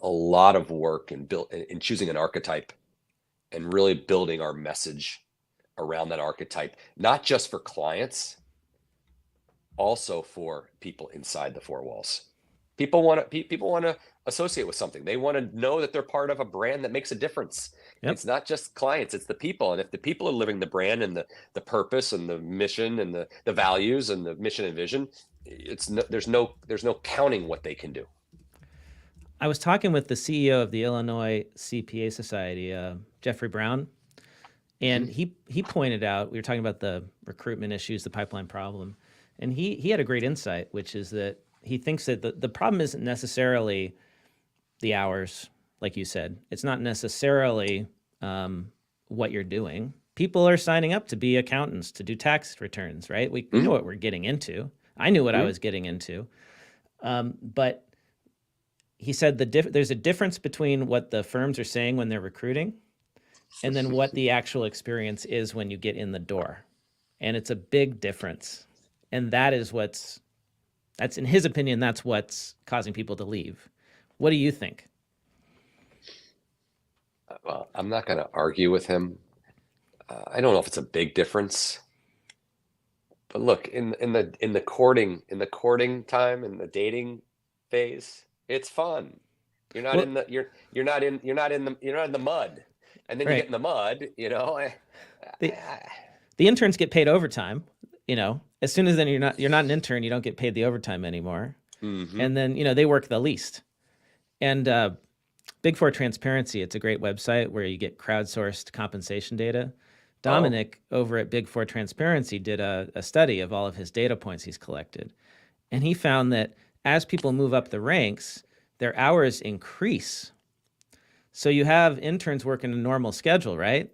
lot of work in choosing an archetype and really building our message around that archetype, not just for clients, also for people inside the four walls. People want to associate with something. They want to know that they're part of a brand that makes a difference. Yep. It's not just clients, it's the people. And if the people are living the brand and the purpose and the mission and the values and the mission and vision, there's no counting what they can do. I was talking with the CEO of the Illinois CPA Society, Jeffrey Brown, and he pointed out, we were talking about the recruitment issues, the pipeline problem, and he had a great insight, which is that he thinks that the problem isn't necessarily the hours, like you said. It's not necessarily what you're doing. People are signing up to be accountants, to do tax returns, right? We know what we're getting into. I knew what I was getting into. But he said there's a difference between what the firms are saying when they're recruiting and then what the actual experience is when you get in the door. And it's a big difference. And that's in his opinion, that's what's causing people to leave. What do you think? Well, I'm not going to argue with him. I don't know if it's a big difference, but look, in the courting time, in the dating phase, it's fun. You're not in the mud, and then you get in the mud. The interns get paid overtime. As soon as then you're not an intern, you don't get paid the overtime anymore. And then they work the least. And Big Four Transparency, it's a great website where you get crowdsourced compensation data. Dominic over at Big Four Transparency did a study of all of his data points he's collected. And he found that as people move up the ranks, their hours increase. So you have interns working a normal schedule, right?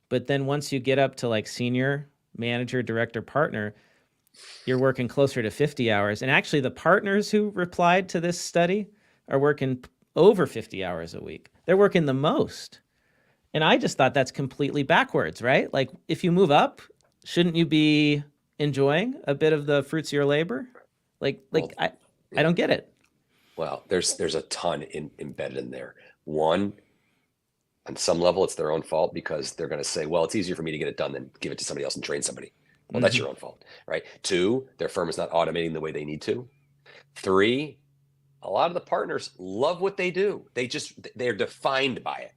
But then once you get up to like senior, manager, director, partner, you're working closer to 50 hours. And actually the partners who replied to this study are working over 50 hours a week. They're working the most. And I just thought that's completely backwards, right? Like if you move up, shouldn't you be enjoying a bit of the fruits of your labor? I don't get it. Well, there's a ton embedded in there. One, on some level, it's their own fault because they're going to say, well, it's easier for me to get it done than give it to somebody else and train somebody. Well, that's your own fault, right? Two, their firm is not automating the way they need to. Three, a lot of the partners love what they do. They're defined by it.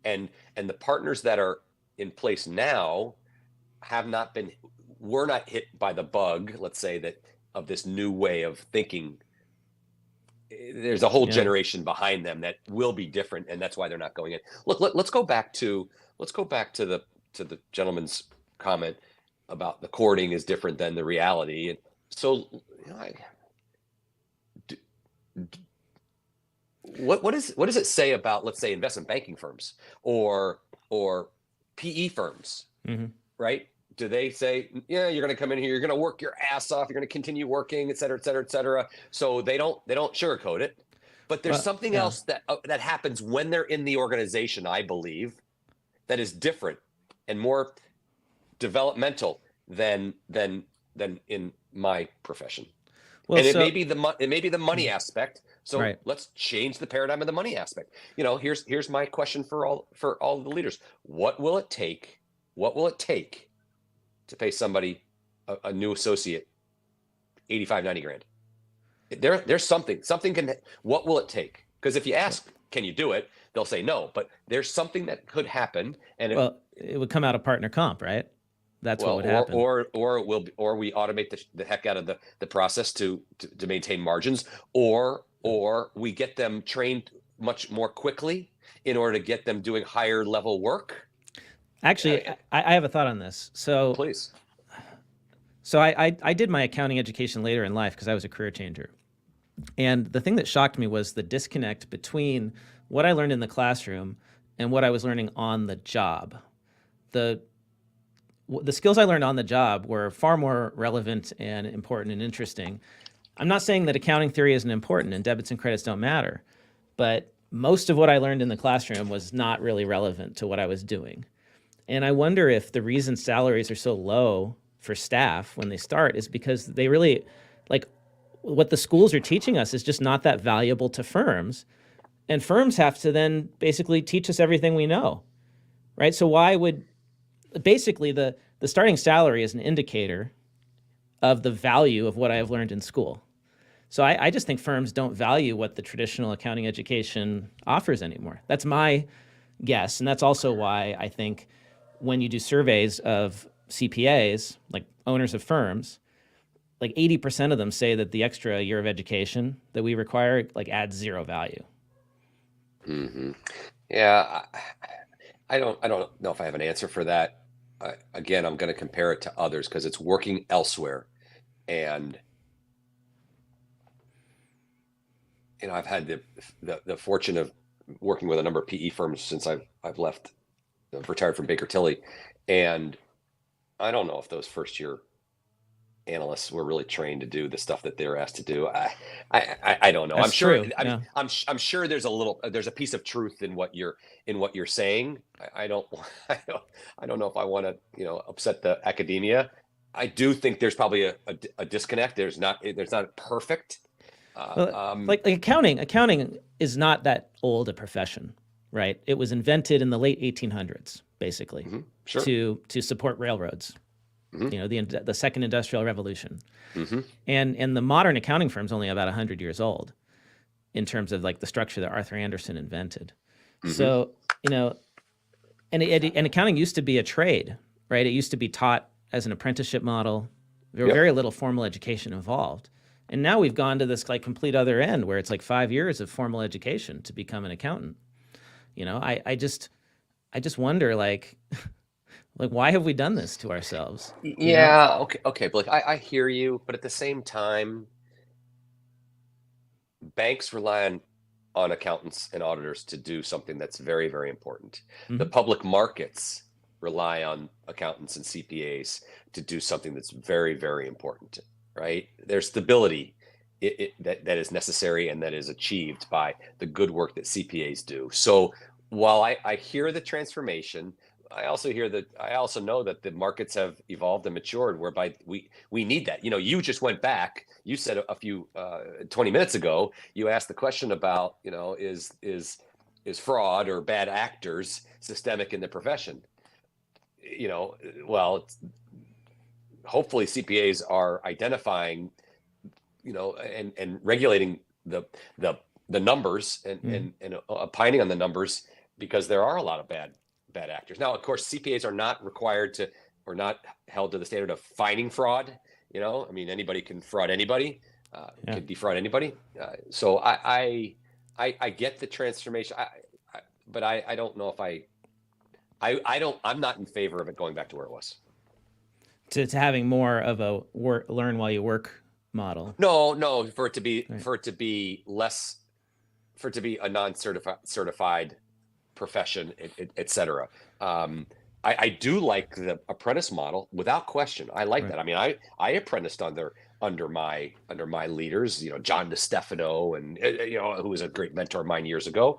And the partners that are in place now were not hit by the bug, let's say, that of this new way of thinking. There's a whole generation behind them that will be different, and that's why they're not going in. Look, let's go back to the gentleman's comment about the courting is different than the reality. And so, what does it say about, let's say, investment banking firms or PE firms, right? Do they say, yeah, you're going to come in here, you're going to work your ass off, you're going to continue working, et cetera, et cetera, et cetera. So they don't sugarcoat it. But there's something else that happens when they're in the organization, I believe, that is different and more developmental than in my profession. Well, and it may be the money aspect. So let's change the paradigm of the money aspect. Here's my question for all the leaders. What will it take to pay somebody, a new associate, 85, 90 grand. There's something what will it take? Because if you ask, can you do it? They'll say no, but there's something that could happen. And it would come out of partner comp, right? That's what would happen. Or we automate the heck out of the process to maintain margins, or we get them trained much more quickly in order to get them doing higher level work. Actually, I have a thought on this. So please. So I did my accounting education later in life because I was a career changer. And the thing that shocked me was the disconnect between what I learned in the classroom and what I was learning on the job. The skills I learned on the job were far more relevant and important and interesting. I'm not saying that accounting theory isn't important and debits and credits don't matter, but most of what I learned in the classroom was not really relevant to what I was doing. And I wonder if the reason salaries are so low for staff when they start is because they really, like, what the schools are teaching us is just not that valuable to firms. And firms have to then basically teach us everything we know, right? So why would, basically the starting salary is an indicator of the value of what I have learned in school. So I just think firms don't value what the traditional accounting education offers anymore. That's my guess. And that's also why I think when you do surveys of CPAs, like owners of firms, like 80% of them say that the extra year of education that we require like adds zero value. Mm-hmm. Yeah, I don't know if I have an answer for that. Again, I'm going to compare it to others because it's working elsewhere, and I've had the fortune of working with a number of PE firms since I've retired from Baker Tilly, and I don't know if those first year analysts were really trained to do the stuff that they're asked to do. I don't know. That's I'm sure. True. Yeah. I'm sure there's a piece of truth in what you're saying. I don't know if I want to upset the academia. I do think there's probably a disconnect. There's not perfect. Like accounting is not that old a profession, right? It was invented in the late 1800s, basically, sure. to support railroads. The second industrial revolution. And the modern accounting firm's only about 100 years old in terms of like the structure that Arthur Andersen invented. So, and accounting used to be a trade, right? It used to be taught as an apprenticeship model. There were very little formal education involved. And now we've gone to this like complete other end where it's like 5 years of formal education to become an accountant. I just wonder like why have we done this to ourselves? Yeah. Okay. But I hear you, but at the same time, banks rely on accountants and auditors to do something that's very, very important. The public markets rely on accountants and CPAs to do something that's very, very important, right? There's stability that is necessary and that is achieved by the good work that CPAs do. So while I hear the transformation, I also know that the markets have evolved and matured whereby we need that. You just went back, you said a few 20 minutes ago, you asked the question about, is fraud or bad actors systemic in the profession? Well, hopefully CPAs are identifying, and regulating the numbers and opining on the numbers, because there are a lot of bad actors. Now, of course, CPAs are not required to, or not held to the standard of fighting fraud. Anybody can fraud anybody, can defraud anybody. So I get the transformation, but I don't know if I'm not in favor of it going back to where it was. To having more of a learn while you work model. No, for it to be a non-certified profession, et cetera. I do like the apprentice model without question. I like that. I apprenticed under my leaders, John DeStefano, and who was a great mentor of mine years ago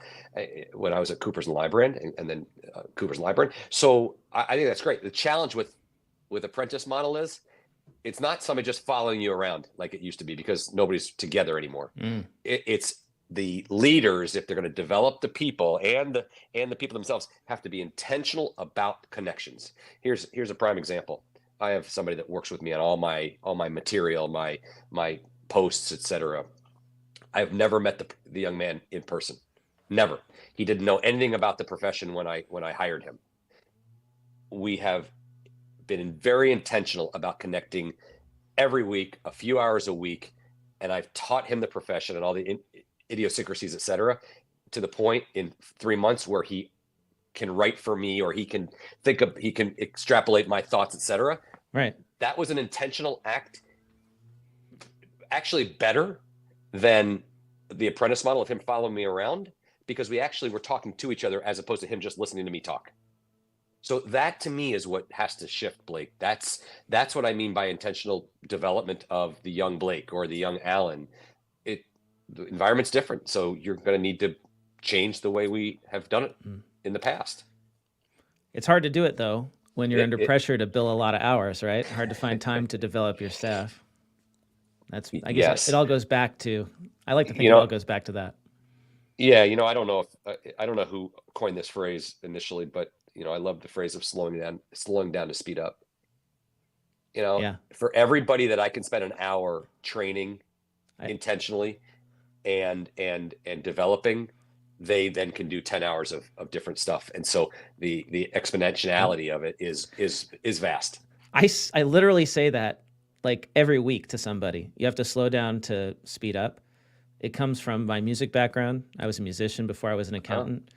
when I was at Coopers and Lybrand, and then Coopers and Lybrand. So I think that's great. The challenge with apprentice model is it's not somebody just following you around like it used to be, because nobody's together anymore. It's the leaders, if they're going to develop the people, and the people themselves have to be intentional about connections. Here's a prime example. I have somebody that works with me on all my material, my posts, etc. I've never met the young man in person. Never. He didn't know anything about the profession when I hired him. We have been very intentional about connecting every week, a few hours a week, and I've taught him the profession and all the idiosyncrasies, etc., to the point in 3 months where he can write for me, or he can extrapolate my thoughts, etc. Right. That was an intentional act, actually better than the apprentice model of him following me around, because we actually were talking to each other as opposed to him just listening to me talk. So that to me is what has to shift, Blake. That's what I mean by intentional development of the young Blake or the young Alan. The environment's different, so you're going to need to change the way we have done it in the past. It's hard to do it though when you're under pressure to bill a lot of hours, right? Hard to find time to develop your staff. That's, I guess, yes. it all goes back to. I like to think it all goes back to that. Yeah, I don't know who coined this phrase initially, but I love the phrase of slowing down to speed up. For everybody that I can spend an hour training intentionally and developing, they then can do 10 hours of different stuff. And so the exponentiality of it is vast. I literally say that like every week to somebody. You have to slow down to speed up. It comes from my music background. I was a musician before I was an accountant.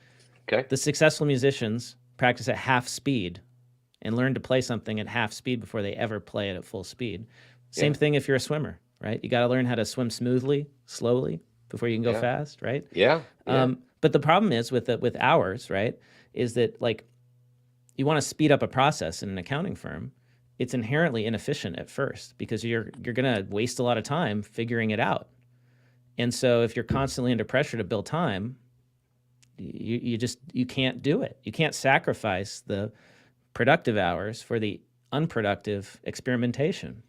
Okay. The successful musicians practice at half speed and learn to play something at half speed before they ever play it at full speed. Same thing if you're a swimmer, right? You got to learn how to swim smoothly, slowly, before you can go fast, right? Yeah. But the problem is with hours, right, is that like you want to speed up a process in an accounting firm. It's inherently inefficient at first because you're going to waste a lot of time figuring it out. And so if you're constantly under pressure to bill time, you can't do it. You can't sacrifice the productive hours for the unproductive experimentation.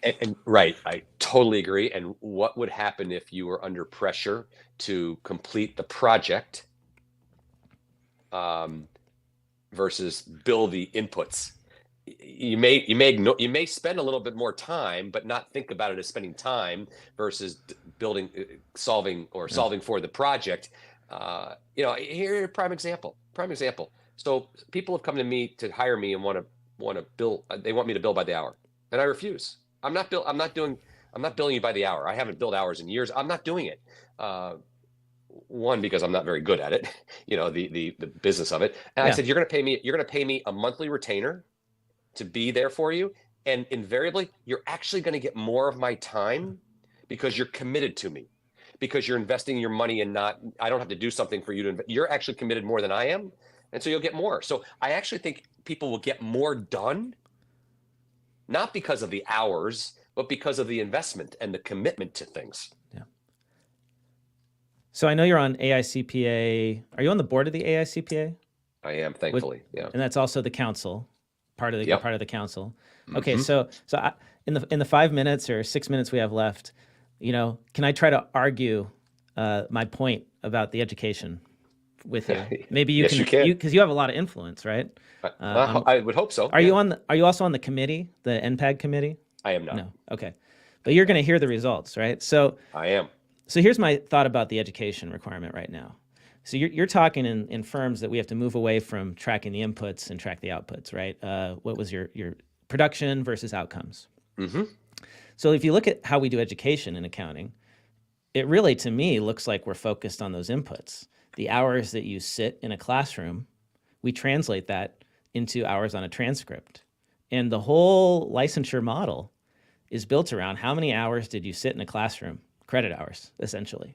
And right, I totally agree. And what would happen if you were under pressure to complete the project versus bill the inputs? You may spend a little bit more time, but not think about it as spending time versus solving for the project. Here, prime example. So people have come to me to hire me and want to bill. They want me to bill by the hour, and I refuse. I'm not billing you by the hour. I haven't billed hours in years. I'm not doing it. One, because I'm not very good at it. The business of it. And I said, you're going to pay me a monthly retainer to be there for you, and invariably you're actually going to get more of my time because you're committed to me, because you're investing your money and I don't have to do something for you to invest. You're actually committed more than I am, and so you'll get more. So I actually think people will get more done, not because of the hours, but because of the investment and the commitment to things. Yeah. So I know you're on AICPA. Are you on the board of the AICPA? I am, thankfully. Yeah. And that's also the council. Part of the council. Okay, Mm-hmm. so in the 5 minutes or 6 minutes we have left, can I try to argue my point about the education with you? Maybe you yes, can, because you have a lot of influence, right? I would hope so. Are you also on the committee, the NPAG committee? I am not. No. Okay, but you're going to hear the results, right? So I am. So here's my thought about the education requirement right now. So you're talking in firms that we have to move away from tracking the inputs and track the outputs, right? What was your production versus outcomes? Mm-hmm. So if you look at how we do education in accounting, it really, to me, looks like we're focused on those inputs. The hours that you sit in a classroom, we translate that into hours on a transcript. And the whole licensure model is built around how many hours did you sit in a classroom, credit hours, essentially,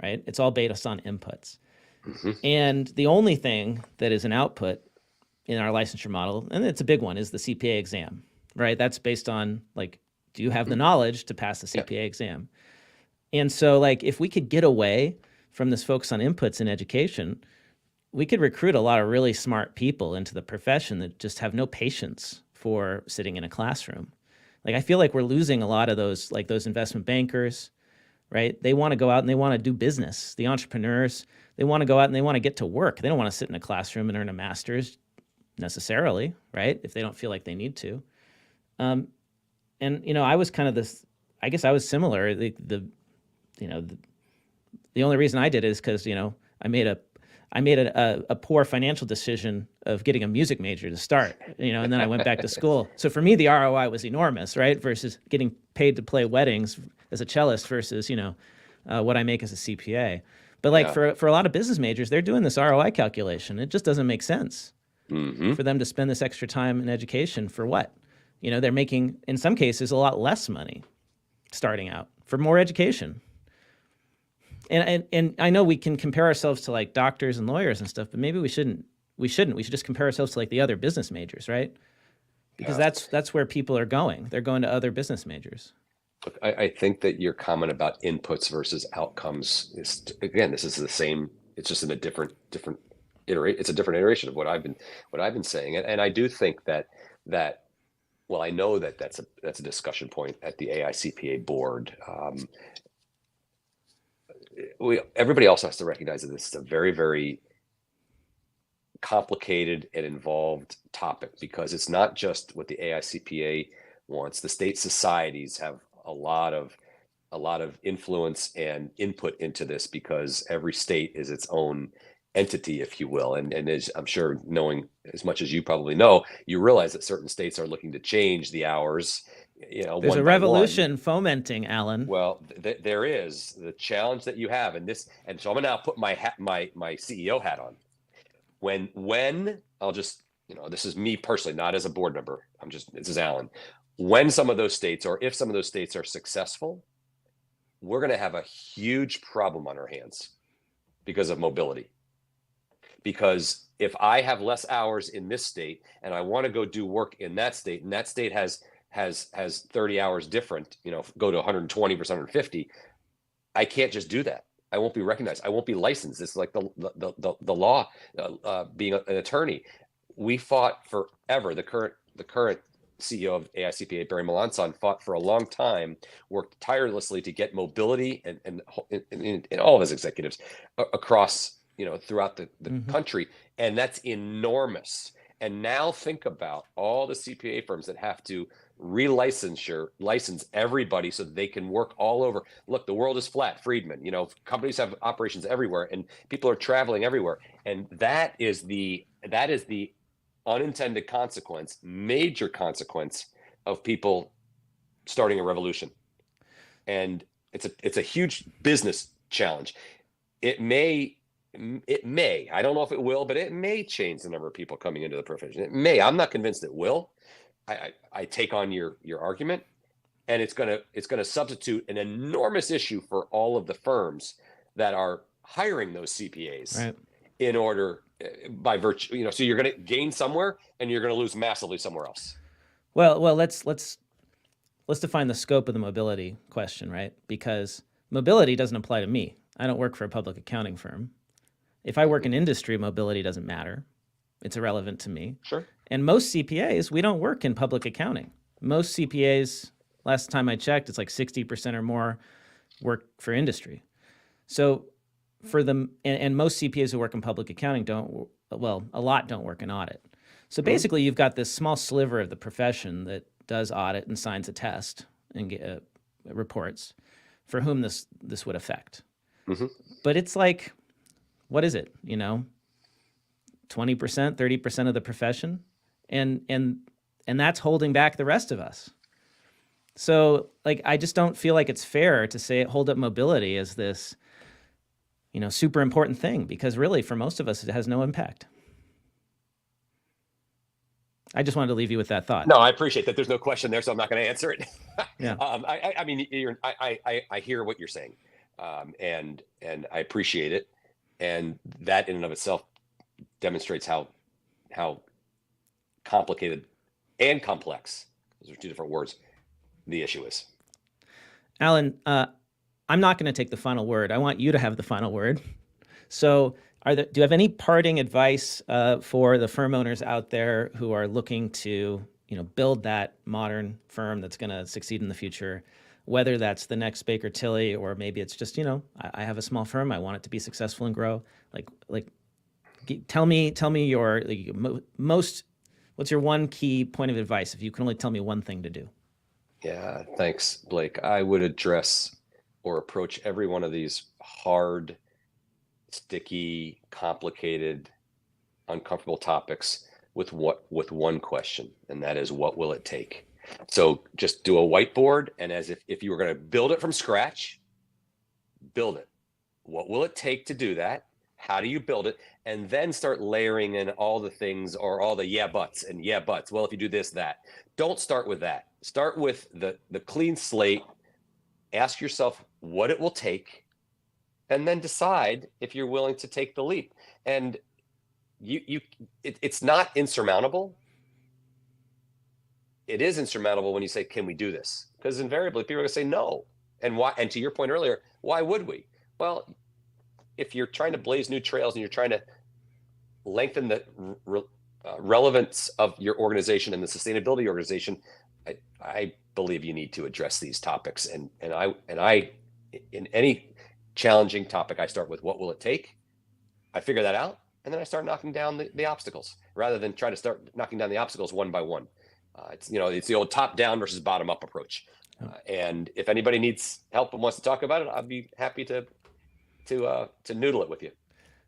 right? It's all based on inputs. Mm-hmm. And the only thing that is an output in our licensure model, and it's a big one, is the CPA exam, right? That's based on, like, do you have the knowledge to pass the CPA exam? And so, like, if we could get away from this focus on inputs in education, we could recruit a lot of really smart people into the profession that just have no patience for sitting in a classroom. Like, I feel like we're losing a lot of those, like those investment bankers, right? They want to go out and they want to do business. The entrepreneurs, they want to go out and they want to get to work. They don't want to sit in a classroom and earn a master's necessarily, right? If they don't feel like they need to. Um, and I was kind of this. I guess I was similar. You know the, the only reason I did it is because I made a poor financial decision of getting a music major to start. And then I went back to school. So for me, the ROI was enormous, right? Versus getting paid to play weddings as a cellist versus what I make as a CPA. But like Yeah. for a lot of business majors, they're doing this ROI calculation. It just doesn't make sense Mm-hmm. for them to spend this extra time in education for what? They're making, in some cases, a lot less money starting out for more education. And I know we can compare ourselves to like doctors and lawyers and stuff, but maybe we shouldn't. We shouldn't. We should just compare ourselves to like the other business majors, right? Because Yeah. that's where people are going. They're going to other business majors. Look, I think that your comment about inputs versus outcomes is, again, this is the same. It's just in a different iterate. It's a different iteration of what I've been saying, and I do think that well, I know that that's a discussion point at the AICPA board. Everybody else has to recognize that this is a very, very complicated and involved topic, because it's not just what the AICPA wants. The state societies have a lot of influence and input into this, because every state is its own entity, if you will. And as I'm sure, knowing as much as you probably know, you realize that certain states are looking to change the hours, There's one a by one. revolution fomenting, Alan. Well, there is the challenge that you have, and so I'm gonna now put my CEO hat on. When I'll just, this is me personally, not as a board member. This is Alan. When some of those states, or if some of those states are successful, we're going to have a huge problem on our hands because of mobility. Because if I have less hours in this state and I want to go do work in that state, and that state has 30 hours different, go to 120 versus 150, I can't just do that. I won't be recognized. I won't be licensed. It's like the law, being an attorney. We fought forever. The current CEO of AICPA, Barry Melanson, fought for a long time, worked tirelessly to get mobility and all of his executives across, throughout the country. And that's enormous. And now think about all the CPA firms that have to license everybody so they can work all over. Look, the world is flat, Friedman. Companies have operations everywhere, and people are traveling everywhere. And that is the unintended consequence, major consequence of people starting a revolution. And it's a huge business challenge. It may, I don't know if it will, but it may change the number of people coming into the profession. It may. I'm not convinced it will. I take on your argument, and it's gonna substitute an enormous issue for all of the firms that are hiring those CPAs, right, in order, by virtue, so you're going to gain somewhere and you're going to lose massively somewhere else. Well, let's define the scope of the mobility question, right? Because mobility doesn't apply to me. I don't work for a public accounting firm. If I work in industry, mobility doesn't matter. It's irrelevant to me. Sure. And most CPAs, we don't work in public accounting. Most CPAs, last time I checked, it's like 60% or more work for industry. So for them, and most CPAs who work in public accounting a lot don't work in audit. So basically, you've got this small sliver of the profession that does audit and signs a test and reports, for whom this would affect. Mm-hmm. But it's like, what is it? 20%, 30% of the profession, and that's holding back the rest of us. So like, I just don't feel like it's fair to hold up mobility as this, super important thing, because really for most of us, it has no impact. I just wanted to leave you with that thought. No, I appreciate that. There's no question there, so I'm not going to answer it. Yeah. I mean, I hear what you're saying, and I appreciate it, and that in and of itself demonstrates how complicated and complex, those are two different words, the issue is. Alan, I'm not going to take the final word. I want you to have the final word. So do you have any parting advice for the firm owners out there who are looking to, build that modern firm that's going to succeed in the future, whether that's the next Baker Tilly, or maybe it's just, I have a small firm, I want it to be successful and grow. Tell me your most What's your one key point of advice if you can only tell me one thing to do? Yeah, thanks, Blake. I would address or approach every one of these hard, sticky, complicated, uncomfortable topics with one question, and that is, what will it take? So just do a whiteboard, and as if you were going to build it from scratch, build it. What will it take to do that? How do you build it? And then start layering in all the things, or all the yeah buts and yeah buts. Well, if you do this, that. Don't start with that. Start with the clean slate. Ask yourself what it will take, and then decide if you're willing to take the leap. And it's not insurmountable. It is insurmountable when you say, can we do this? Because invariably people are going to say no. And why? And to your point earlier, why would we? Well, if you're trying to blaze new trails and you're trying to lengthen the relevance of your organization and the sustainability of your organization, I believe you need to address these topics. And I in any challenging topic, I start with, what will it take? I figure that out, and then I start knocking down the obstacles, rather than try to start knocking down the obstacles one by one. It's the old top down versus bottom up approach. And if anybody needs help and wants to talk about it, I'd be happy to noodle it with you.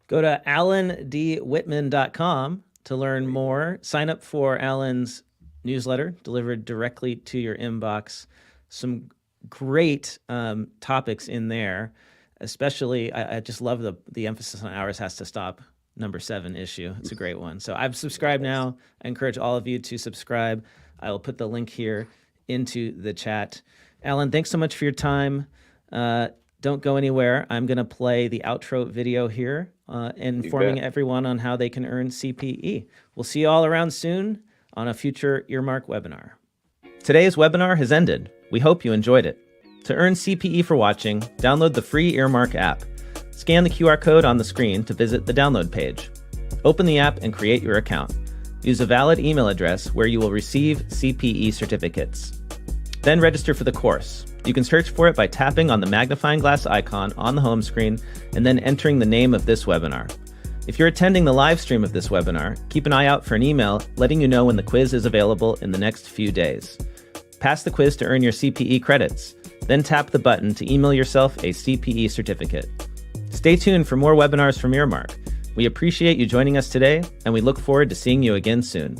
Go to alandwhitman.com to learn more. Sign up for Alan's newsletter delivered directly to your inbox. Some great topics in there. Especially, I just love the emphasis on ours has to stop. Number 7 issue. It's a great one. So I've subscribed now. I encourage all of you to subscribe. I will put the link here into the chat. Alan, thanks so much for your time. Don't go anywhere. I'm going to play the outro video here, informing everyone on how they can earn CPE. We'll see you all around soon on a future Earmark webinar. Today's webinar has ended. We hope you enjoyed it. To earn CPE for watching, download the free Earmark app. Scan the QR code on the screen to visit the download page. Open the app and create your account. Use a valid email address where you will receive CPE certificates. Then register for the course. You can search for it by tapping on the magnifying glass icon on the home screen and then entering the name of this webinar. If you're attending the live stream of this webinar, keep an eye out for an email letting you know when the quiz is available in the next few days. Pass the quiz to earn your CPE credits. Then tap the button to email yourself a CPE certificate. Stay tuned for more webinars from Earmark. We appreciate you joining us today, and we look forward to seeing you again soon.